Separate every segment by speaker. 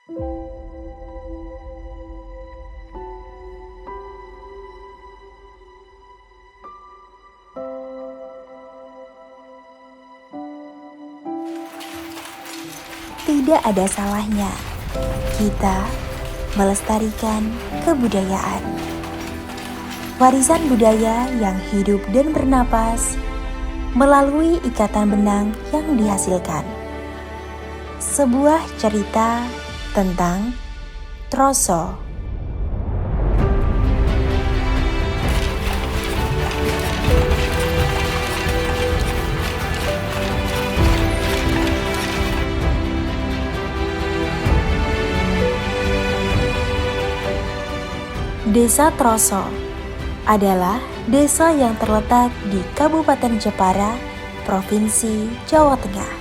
Speaker 1: Tidak ada salahnya kita melestarikan kebudayaan. Warisan budaya yang hidup dan bernapas melalui ikatan benang yang dihasilkan. Sebuah cerita tentang Troso. Desa Troso adalah desa yang terletak di Kabupaten Jepara, Provinsi Jawa Tengah.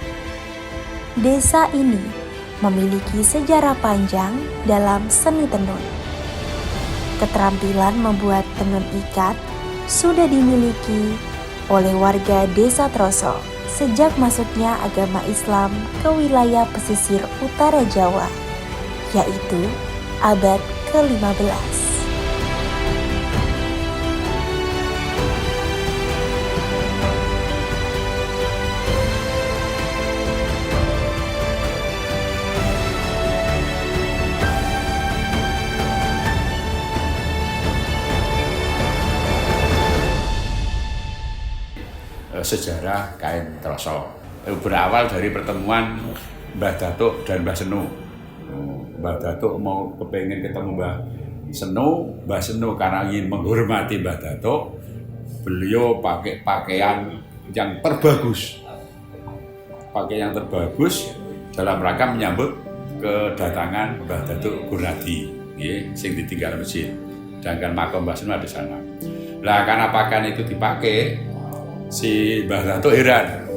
Speaker 1: Desa ini memiliki sejarah panjang dalam seni tenun. Keterampilan membuat tenun ikat sudah dimiliki oleh warga Desa Troso sejak masuknya agama Islam ke wilayah pesisir utara Jawa, yaitu abad ke-15.
Speaker 2: Sejarah kain Troso berawal dari pertemuan Mbah Datuk dan Mbah Senu. Mbah Datuk mau kepengen ketemu Mbah Senu karena ingin menghormati Mbah Datuk, beliau pakai pakaian yang terbagus, dalam rangka menyambut kedatangan Mbah Datuk Gurnadi, sing ditinggal masjid. Sedangkan makam Mbah Senu ada di sana. Lah karena pakaian itu dipakai, si Mbah Datuk heran,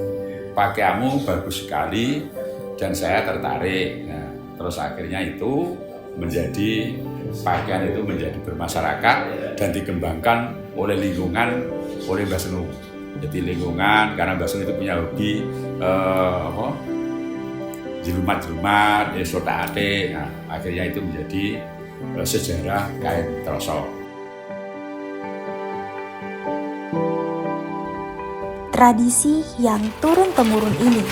Speaker 2: pakaianmu bagus sekali dan saya tertarik. Nah, terus akhirnya itu menjadi pakaian itu menjadi bermasyarakat dan dikembangkan oleh lingkungan, oleh Mbah Senu. Jadi lingkungan karena Mbah Senu itu punya hobi jelumat, sotaate. Nah, akhirnya itu menjadi sejarah kain Troso.
Speaker 1: Tradisi yang turun-temurun ini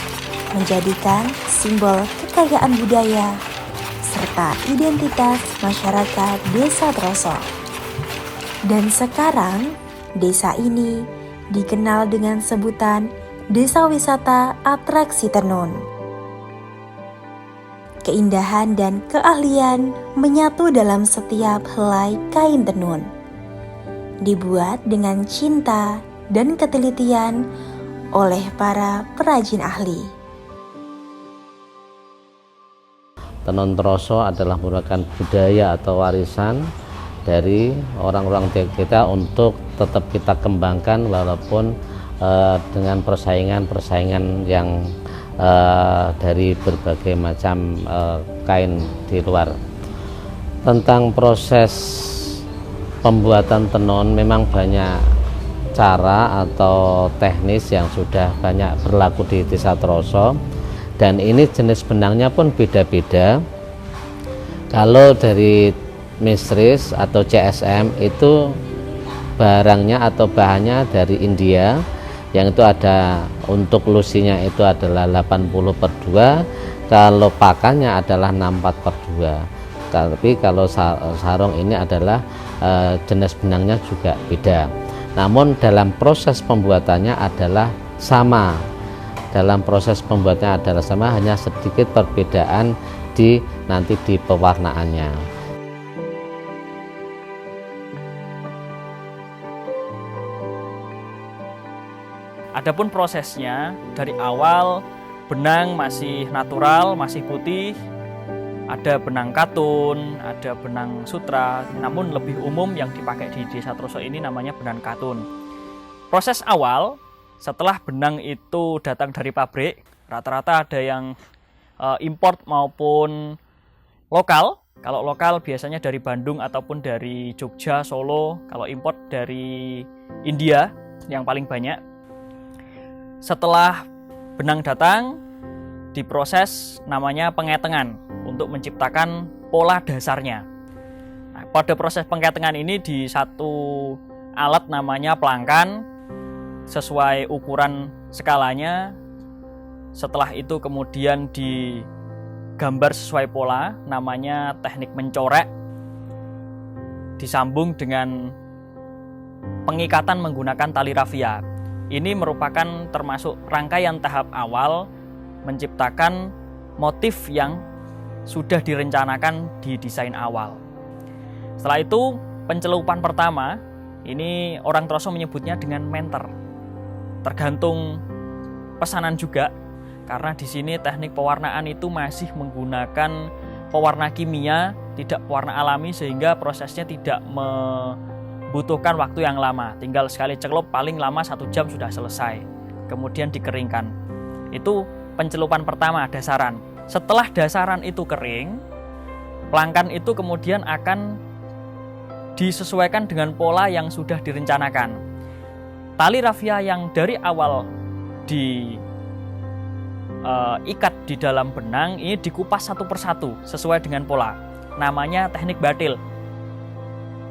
Speaker 1: menjadikan simbol kekayaan budaya serta identitas masyarakat Desa Troso. Dan sekarang, desa ini dikenal dengan sebutan Desa Wisata Atraksi Tenun. Keindahan dan keahlian menyatu dalam setiap helai kain tenun. Dibuat dengan cinta dan ketelitian oleh para perajin ahli.
Speaker 3: Tenun Troso adalah merupakan budaya atau warisan dari orang-orang kita untuk tetap kita kembangkan walaupun dengan persaingan yang dari berbagai macam kain di luar. Tentang proses pembuatan tenun memang banyak cara atau teknis yang sudah banyak berlaku di Desa Troso, dan ini jenis benangnya pun beda-beda. Kalau dari Misris atau CSM itu barangnya atau bahannya dari India, yang itu ada untuk lusinya itu adalah 80/2, kalau pakannya adalah 64/2. Tapi kalau sarung ini adalah jenis benangnya juga beda. Namun dalam proses pembuatannya adalah sama. Hanya sedikit perbedaan nanti di pewarnaannya.
Speaker 4: Adapun prosesnya dari awal benang masih natural, masih putih. Ada benang katun, ada benang sutra, namun lebih umum yang dipakai di Desa Troso ini namanya benang katun. Proses awal, setelah benang itu datang dari pabrik, rata-rata ada yang import maupun lokal. Kalau lokal biasanya dari Bandung ataupun dari Jogja, Solo. Kalau import dari India yang paling banyak. Setelah benang datang, diproses namanya pengetengan untuk menciptakan pola dasarnya. Nah, pada proses pengketengan ini di satu alat namanya pelangkan sesuai ukuran skalanya. Setelah itu kemudian digambar sesuai pola, namanya teknik mencorek. Disambung dengan pengikatan menggunakan tali rafia. Ini merupakan termasuk rangkaian tahap awal menciptakan motif yang sudah direncanakan di desain awal. Setelah itu pencelupan pertama, ini orang Troso menyebutnya dengan menter. Tergantung pesanan juga, karena di sini teknik pewarnaan itu masih menggunakan pewarna kimia, tidak pewarna alami, sehingga prosesnya tidak membutuhkan waktu yang lama. Tinggal sekali celup paling lama 1 jam sudah selesai. Kemudian dikeringkan. Itu pencelupan pertama, dasaran. Setelah dasaran itu kering, pelangkan itu kemudian akan disesuaikan dengan pola yang sudah direncanakan. Tali rafia yang dari awal diikat di dalam benang ini dikupas satu persatu sesuai dengan pola. Namanya teknik batil.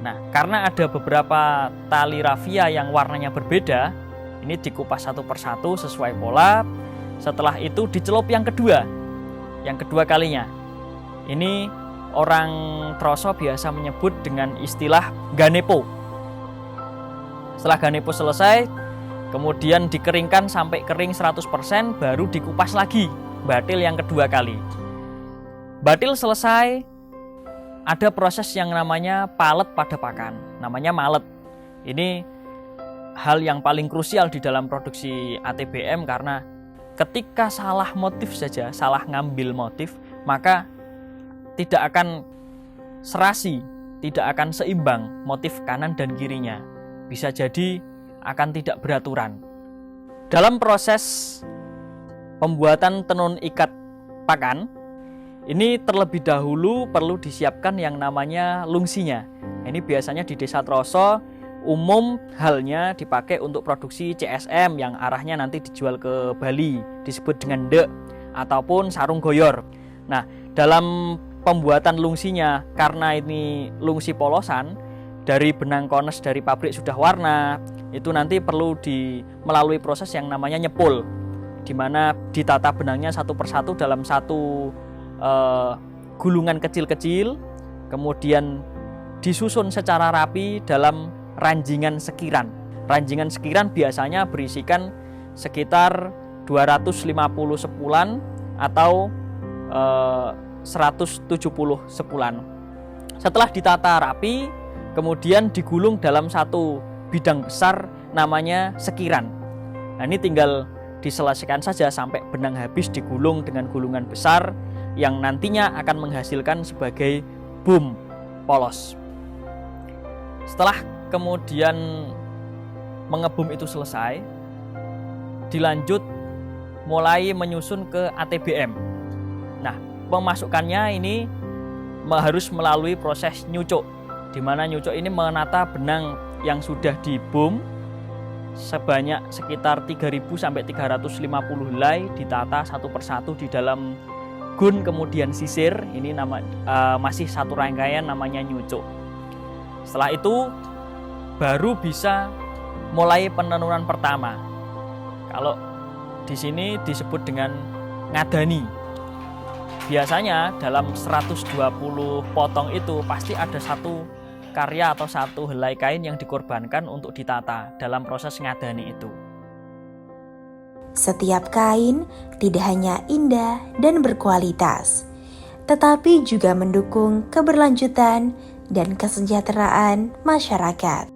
Speaker 4: Nah, karena ada beberapa tali rafia yang warnanya berbeda, ini dikupas satu persatu sesuai pola. Setelah itu dicelup yang kedua kalinya. Ini orang Troso biasa menyebut dengan istilah ganepo. Setelah ganepo selesai, kemudian dikeringkan sampai kering 100%, baru dikupas lagi, batil yang kedua kali. Batil selesai, ada proses yang namanya palet pada pakan, namanya malet. Ini hal yang paling krusial di dalam produksi ATBM, karena ketika salah motif saja, salah ngambil motif, maka tidak akan serasi, tidak akan seimbang motif kanan dan kirinya. Bisa jadi akan tidak beraturan. Dalam proses pembuatan tenun ikat pakan, ini terlebih dahulu perlu disiapkan yang namanya lungsinya. Ini biasanya di Desa Troso umum halnya dipakai untuk produksi CSM yang arahnya nanti dijual ke Bali, disebut dengan ndek ataupun sarung goyor. Nah, dalam pembuatan lungsinya, karena ini lungsi polosan, dari benang kones dari pabrik sudah warna, itu nanti perlu melalui proses yang namanya nyepul, di mana ditata benangnya satu persatu dalam satu gulungan kecil-kecil, kemudian disusun secara rapi dalam ranjingan sekiran. Ranjingan sekiran biasanya berisikan sekitar 250 sepulan atau 170 sepulan. Setelah ditata rapi, kemudian digulung dalam satu bidang besar namanya sekiran. Nah, ini tinggal diselesaikan saja sampai benang habis digulung dengan gulungan besar yang nantinya akan menghasilkan sebagai boom polos. Setelah kemudian mengebum itu selesai, dilanjut mulai menyusun ke ATBM. Nah, pemasukannya ini harus melalui proses nyucuk, di mana nyucuk ini menata benang yang sudah dibum sebanyak sekitar 3.000 sampai 350 helai, ditata satu persatu di dalam gun, kemudian sisir. Ini masih satu rangkaian namanya nyucuk. Setelah itu baru bisa mulai penenunan pertama. Kalau di sini disebut dengan ngadani. Biasanya dalam 120 potong itu pasti ada satu karya atau satu helai kain yang dikorbankan untuk ditata dalam proses ngadani itu.
Speaker 1: Setiap kain tidak hanya indah dan berkualitas, tetapi juga mendukung keberlanjutan dan kesejahteraan masyarakat.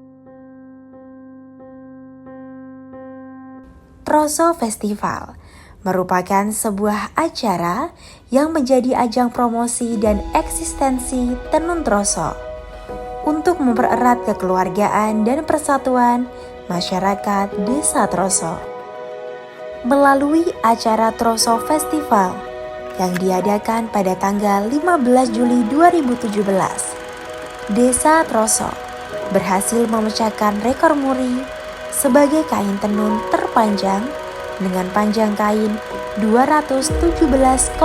Speaker 1: Troso Festival merupakan sebuah acara yang menjadi ajang promosi dan eksistensi tenun Troso untuk mempererat kekeluargaan dan persatuan masyarakat Desa Troso. Melalui acara Troso Festival yang diadakan pada tanggal 15 Juli 2017, Desa Troso berhasil memecahkan rekor muri sebagai kain tenun terpanjang dengan panjang kain 217,4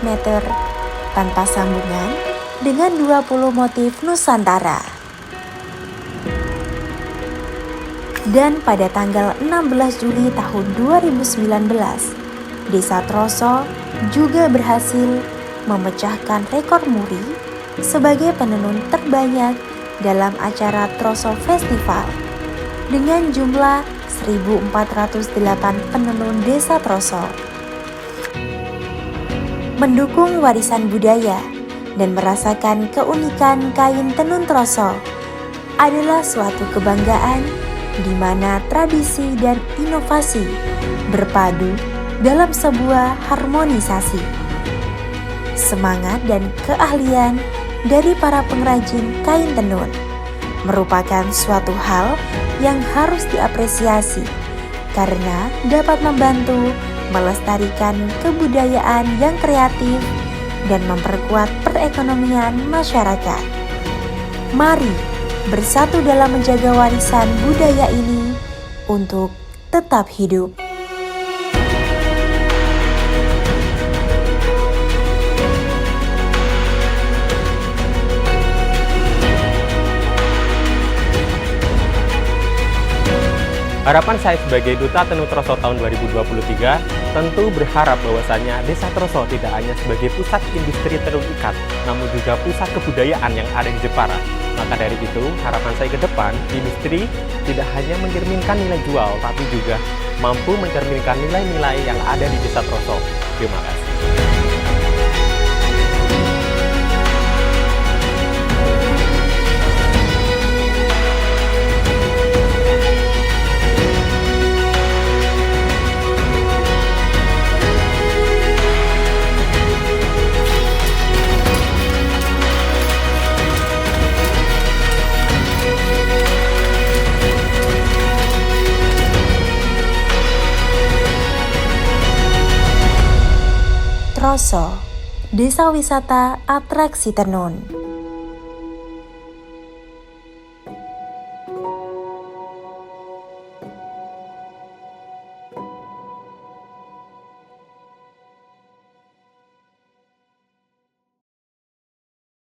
Speaker 1: meter tanpa sambungan dengan 20 motif Nusantara. Dan pada tanggal 16 Juli tahun 2019, Desa Troso juga berhasil memecahkan rekor muri sebagai penenun terbanyak dalam acara Troso Festival dengan jumlah 1.408 penenun Desa Troso. Mendukung warisan budaya dan merasakan keunikan kain tenun Troso adalah suatu kebanggaan di mana tradisi dan inovasi berpadu dalam sebuah harmonisasi. Semangat dan keahlian dari para pengrajin kain tenun merupakan suatu hal yang harus diapresiasi karena dapat membantu melestarikan kebudayaan yang kreatif dan memperkuat perekonomian masyarakat. Mari bersatu dalam menjaga warisan budaya ini untuk tetap hidup.
Speaker 5: Harapan saya sebagai Duta Tenun Troso tahun 2023 tentu berharap bahwasannya Desa Troso tidak hanya sebagai pusat industri tenun ikat, namun juga pusat kebudayaan yang ada di Jepara. Maka dari itu, harapan saya ke depan, industri tidak hanya mencerminkan nilai jual, tapi juga mampu mencerminkan nilai-nilai yang ada di Desa Troso. Terima kasih.
Speaker 1: Troso, Desa Wisata Atraksi Tenun.